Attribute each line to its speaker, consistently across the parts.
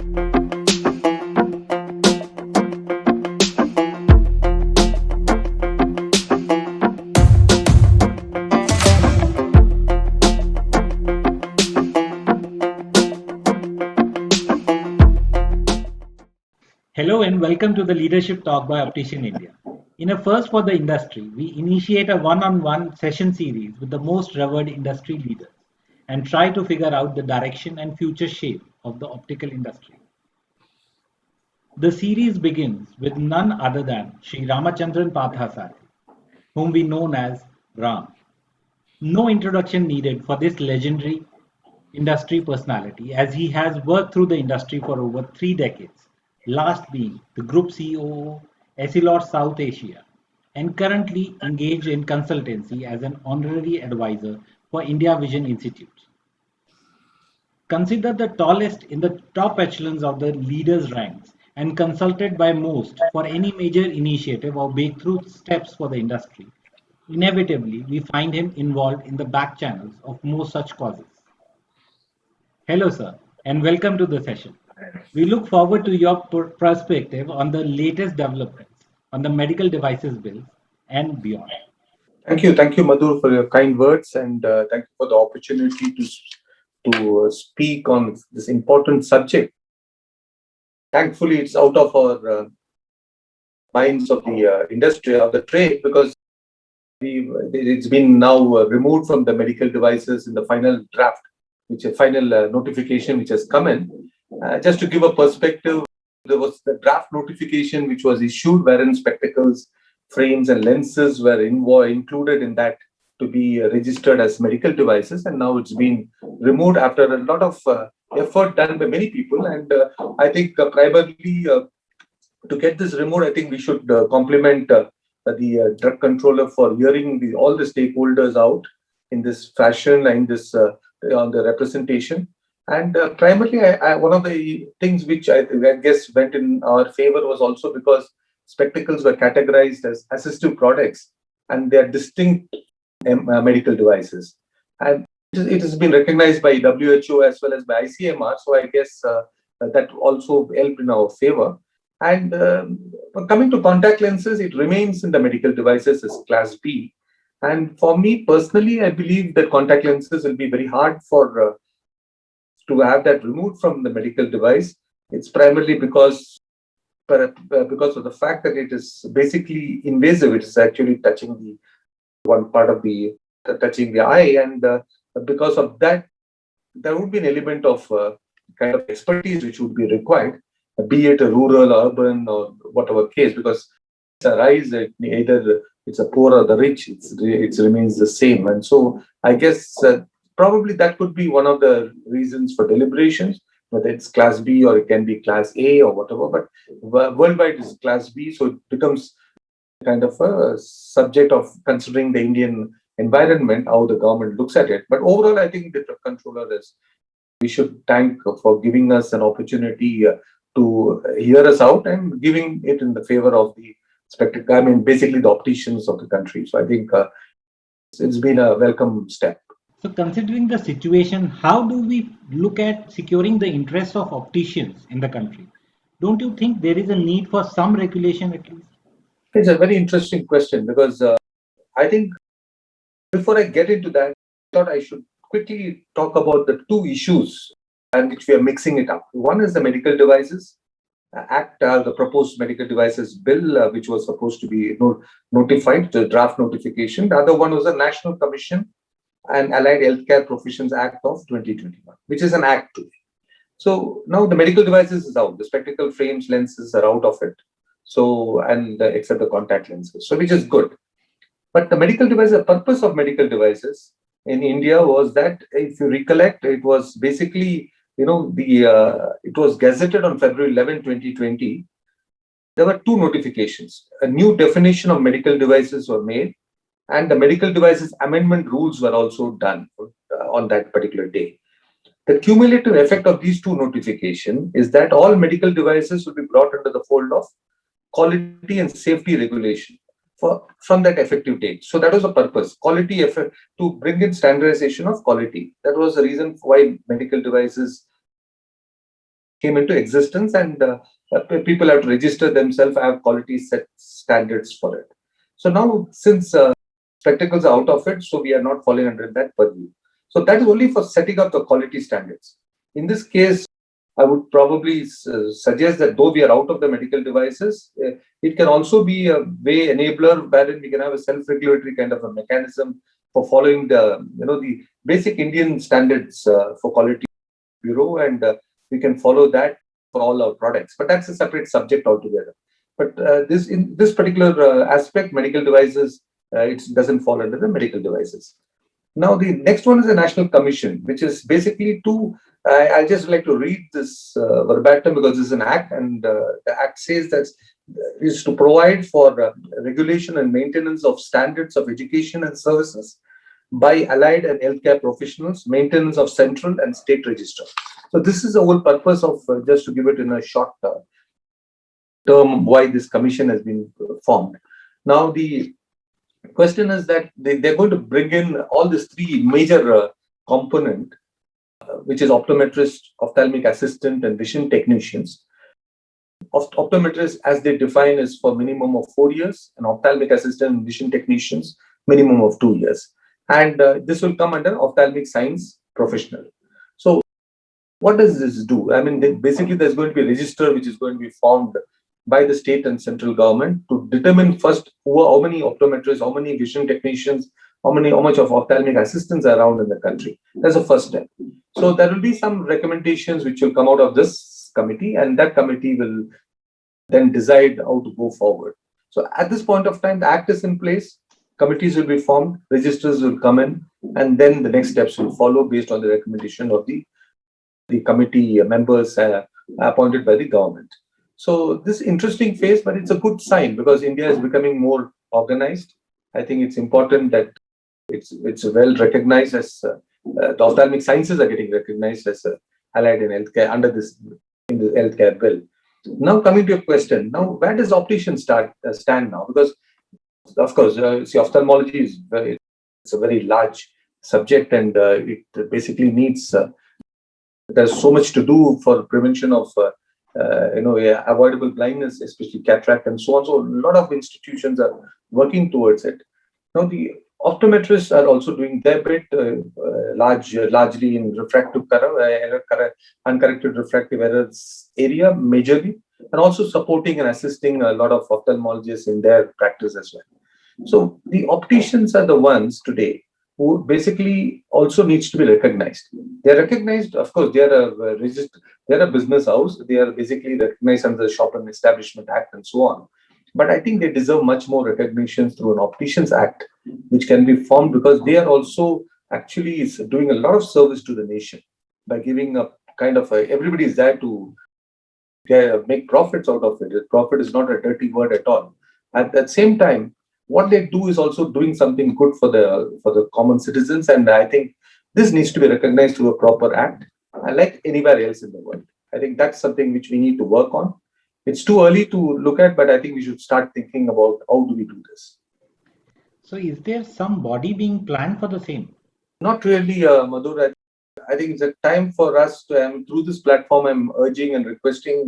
Speaker 1: Hello and welcome to the Leadership Talk by Optician India. In a first for the industry, we initiate a one-on-one session series with the most revered industry leaders and try to figure out the direction and future shape of the optical industry. The series begins with none other than Sri Ramachandran Pathasari, whom we know as Ram. No introduction needed for this legendary industry personality as he has worked through the industry for over 3 decades, last being the Group COO, Essilor South Asia, and currently engaged in consultancy as an honorary advisor for India Vision Institute. Considered the tallest in the top echelons of the leaders' ranks and consulted by most for any major initiative or breakthrough steps for the industry, inevitably we find him involved in the back channels of most such causes. Hello, sir, and welcome to the session. We look forward to your perspective on the latest developments on the medical devices bill and beyond.
Speaker 2: Thank you, Madhur, for your kind words, and thank you for the opportunity to speak on this important subject. Thankfully, it's out of our minds of the industry of the trade because it's been now removed from the medical devices in the final draft, which a final notification which has come in. Just to give a perspective, there was the draft notification which was issued wherein spectacles, frames, and lenses were included in that to be registered as medical devices, and now it's been removed after a lot of effort done by many people. And I think primarily to get this removed, I think we should compliment the drug controller for hearing all the stakeholders out in this fashion and this on the representation. And primarily, one of the things which I guess went in our favor was also because spectacles were categorized as assistive products and they are distinct medical devices. And it has been recognized by WHO as well as by ICMR. So I guess that also helped in our favor. And coming to contact lenses, it remains in the medical devices as Class B. And for me personally, I believe that contact lenses will be very hard for to have that removed from the medical device. It's primarily because of the fact that it is basically invasive. It is actually touching the one part of the touching the eye, and because of that, there would be an element of kind of expertise which would be required, be it a rural, urban, or whatever case, because it's a rise, either it's a poor or the rich, it remains the same. And so I guess probably that could be one of the reasons for deliberations, whether it's Class B or it can be Class A or whatever. But worldwide is Class B, so it becomes kind of a subject of considering the Indian environment, how the government looks at it. But overall, I think the drug controller we should thank for giving us an opportunity to hear us out and giving it in the favor of the spectacle. I mean, basically the opticians of the country. So I think it's been a welcome step.
Speaker 1: So considering the situation, how do we look at securing the interests of opticians in the country? Don't you think there is a need for some regulation at least?
Speaker 2: It's a very interesting question because I think before I get into that, I thought I should quickly talk about the two issues and which we are mixing it up. One is the medical devices act, the proposed medical devices bill, which was supposed to be notified, the draft notification. The other one was the National Commission and Allied Healthcare Professions Act of 2021, which is an act today. So now the medical devices is out. The spectacle frames, lenses are out of it. So, and except the contact lenses, so which is good. But the medical device, the purpose of medical devices in India was that, if you recollect, it was basically, it was gazetted on February 11, 2020. There were two notifications. A new definition of medical devices were made, and the medical devices amendment rules were also done on that particular day. The cumulative effect of these two notifications is that all medical devices will be brought under the fold of quality and safety regulation from that effective date. So that was the purpose, quality effect, to bring in standardization of quality. That was the reason why medical devices came into existence, and people have to register themselves, have quality set standards for it. So now, since spectacles are out of it, so we are not falling under that purview. So that is only for setting up the quality standards. In this case, I would probably suggest that though we are out of the medical devices, it can also be a way enabler wherein we can have a self-regulatory kind of a mechanism for following the basic Indian standards for quality bureau, and we can follow that for all our products. But that's a separate subject altogether. But in this particular aspect, medical devices, it doesn't fall under the medical devices. Now, the next one is the National Commission, which is basically I just like to read this verbatim because this is an act, and the act says that is to provide for regulation and maintenance of standards of education and services by allied and healthcare professionals, maintenance of central and state register. So this is the whole purpose of, just to give it in a short term, why this commission has been formed. Now, the question is that they're going to bring in all these three major component, which is optometrist, ophthalmic assistant, and vision technicians. Optometrists, as they define, is for minimum of 4 years, and ophthalmic assistant and vision technicians, minimum of 2 years. And this will come under ophthalmic science professional. So what does this do? I mean, basically, there's going to be a register which is going to be formed by the state and central government to determine first how many optometrists, how many vision technicians, how much of ophthalmic assistants are around in the country. That's the first step. So there will be some recommendations which will come out of this committee, and that committee will then decide how to go forward. So at this point of time, the act is in place, committees will be formed, registers will come in, and then the next steps will follow based on the recommendation of the committee members appointed by the government. So this interesting phase, but it's a good sign because India is becoming more organized. I think it's important that it's well recognized as the ophthalmic sciences are getting recognized as allied in healthcare under this in the healthcare bill. Now coming to your question, now where does optician stand now? Because of course, see, ophthalmology is it's a very large subject, and it basically needs there's so much to do for prevention of avoidable blindness, especially cataract and so on. So a lot of institutions are working towards it. Now the optometrists are also doing their bit, largely in refractive uncorrected refractive errors area, majorly, and also supporting and assisting a lot of ophthalmologists in their practice as well. So the opticians are the ones today who basically also needs to be recognized. They are recognized, of course, they are a business house. They are basically recognized under the Shop and Establishment Act and so on. But I think they deserve much more recognition through an Opticians Act, which can be formed because they are also actually doing a lot of service to the nation by giving a kind of everybody is there to make profits out of it. Profit is not a dirty word at all. At the same time, what they do is also doing something good for the common citizens, and I think this needs to be recognized through a proper act, like anywhere else in the world. I think that's something which we need to work on. It's too early to look at, but I think we should start thinking about how do we do this.
Speaker 1: So is there some body being planned for the same?
Speaker 2: Not really, Madhur. I think it's a time for us to, through this platform, I'm urging and requesting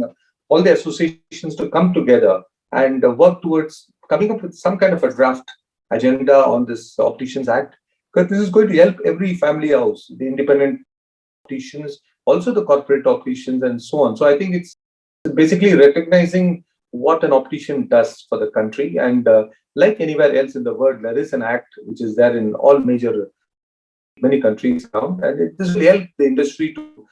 Speaker 2: all the associations to come together and work towards coming up with some kind of a draft agenda on this Opticians Act, because this is going to help every family house, the independent opticians, also the corporate opticians, and so on. So I think it's basically recognizing what an optician does for the country. And like anywhere else in the world, there is an act which is there in all many countries now, and this will help the industry to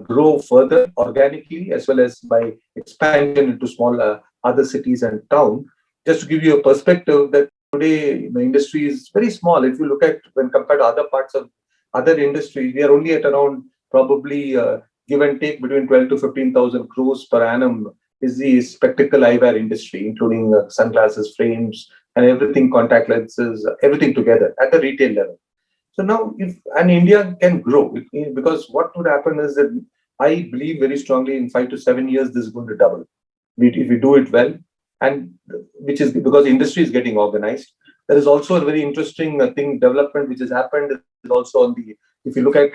Speaker 2: grow further organically as well as by expansion into small other cities and towns. Just to give you a perspective, that today the industry is very small. If you look at when compared to other parts of other industries, we are only at around probably give and take between 12 to 15,000 crores per annum is the spectacle eyewear industry, including sunglasses, frames, and everything, contact lenses, everything together at the retail level. So now, if India can grow, because what would happen is that I believe very strongly in 5 to 7 years this is going to double if we do it well. And which is because the industry is getting organized. There is also a very interesting development which has happened is also on if you look at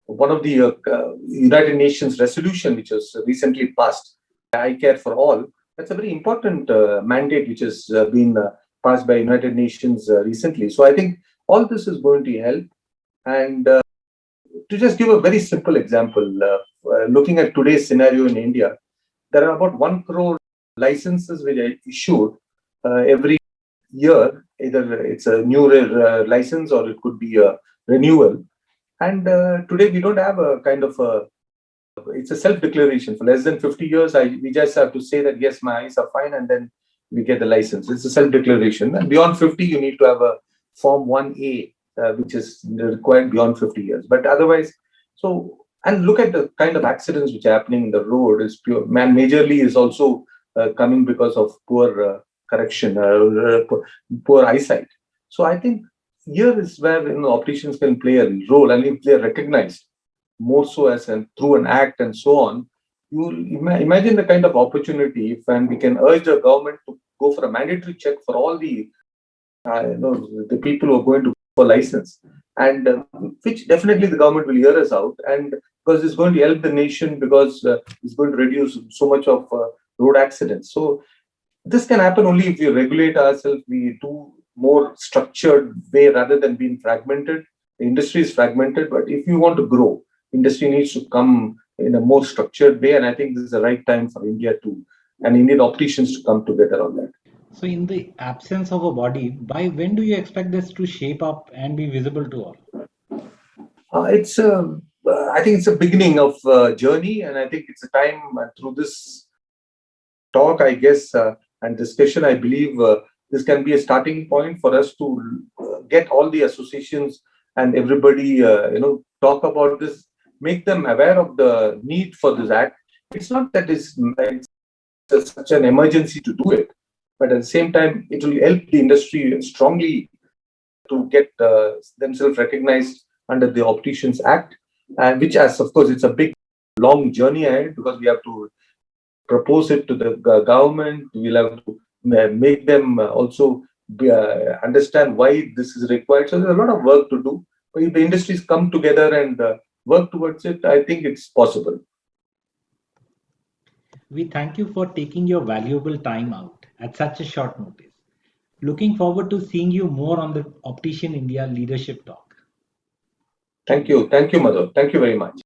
Speaker 2: one of the United Nations resolution which was recently passed, I Care for All. That's a very important mandate which has been passed by United Nations recently. So I think all this is going to help. And to just give a very simple example, looking at today's scenario in India, there are about 1 crore licenses which are issued every year. Either it's a new license or it could be a renewal. And today we don't have a kind of it's a self-declaration. For less than 50 years, we just have to say that, yes, my eyes are fine, and then we get the license. It's a self-declaration. And beyond 50, you need to have a Form 1A, which is required beyond 50 years. But otherwise, and look at the kind of accidents which are happening in the road is pure, majorly is also coming because of poor correction, poor eyesight. So I think here is where opticians can play a role, and if they are recognized more so as through an act and so on, you will imagine the kind of opportunity and we can urge the government to go for a mandatory check for all the the people who are going to go for license, and which definitely the government will hear us out, and because it's going to help the nation, because it's going to reduce so much of road accidents. So this can happen only if we regulate ourselves, we do more structured way rather than being fragmented. The industry is fragmented, but if you want to grow, industry needs to come in a more structured way, and I think this is the right time for India and Indian opticians to come together on that.
Speaker 1: So in the absence of a body, by when do you expect this to shape up and be visible to all?
Speaker 2: I think it's a beginning of a journey, and I think it's a time through this talk, I guess, and discussion, I believe this can be a starting point for us to get all the associations and everybody, talk about this, make them aware of the need for this act. It's not that it's such an emergency to do it, but at the same time, it will help the industry strongly to get themselves recognized under the Opticians Act, and which, as of course, it's a big, long journey ahead, because we have to propose it to the government. We'll have to make them also understand why this is required. So there's a lot of work to do. But if the industries come together and work towards it, I think it's possible.
Speaker 1: We thank you for taking your valuable time out at such a short notice. Looking forward to seeing you more on the Optician India Leadership Talk.
Speaker 2: Thank you. Thank you, Madhu. Thank you very much.